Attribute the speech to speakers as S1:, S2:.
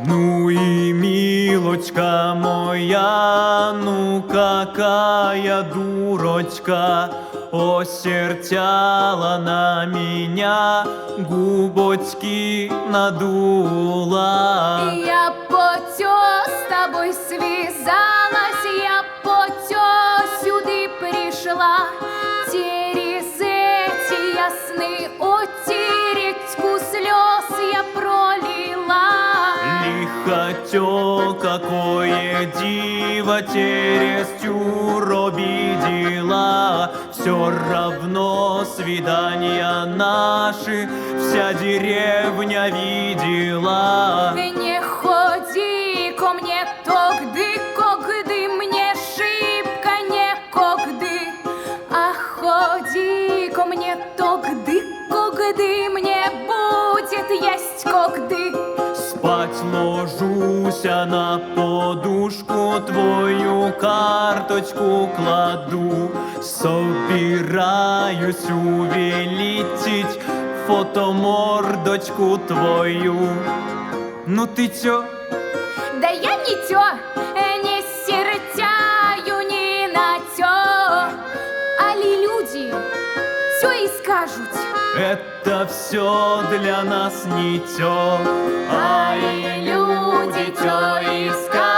S1: Ну и милочка моя, ну какая дурочка, осерчала на меня, губочки надула.
S2: Я потё з тобой связалась, я потё сюди пришла. Через эти ясные отеречку слез я пролила.
S1: Лихотё, какое диво чересчур обидела. Все равно свидания наши вся деревня видела.
S2: Не ходи ко мне тогды, когды мне шибко некогды. А ходи ко мне тогды, когды мне будет есть когды.
S1: Спать ложуся на подушку, твою карточку кладу. Собираюсь увеличить фотомордочку твою. Ну ты чё?
S2: Да я не тё, не сердяю ни на тё. Али люди тё и скажут.
S1: Это все для нас не тё.
S2: Али люди тё и скажут.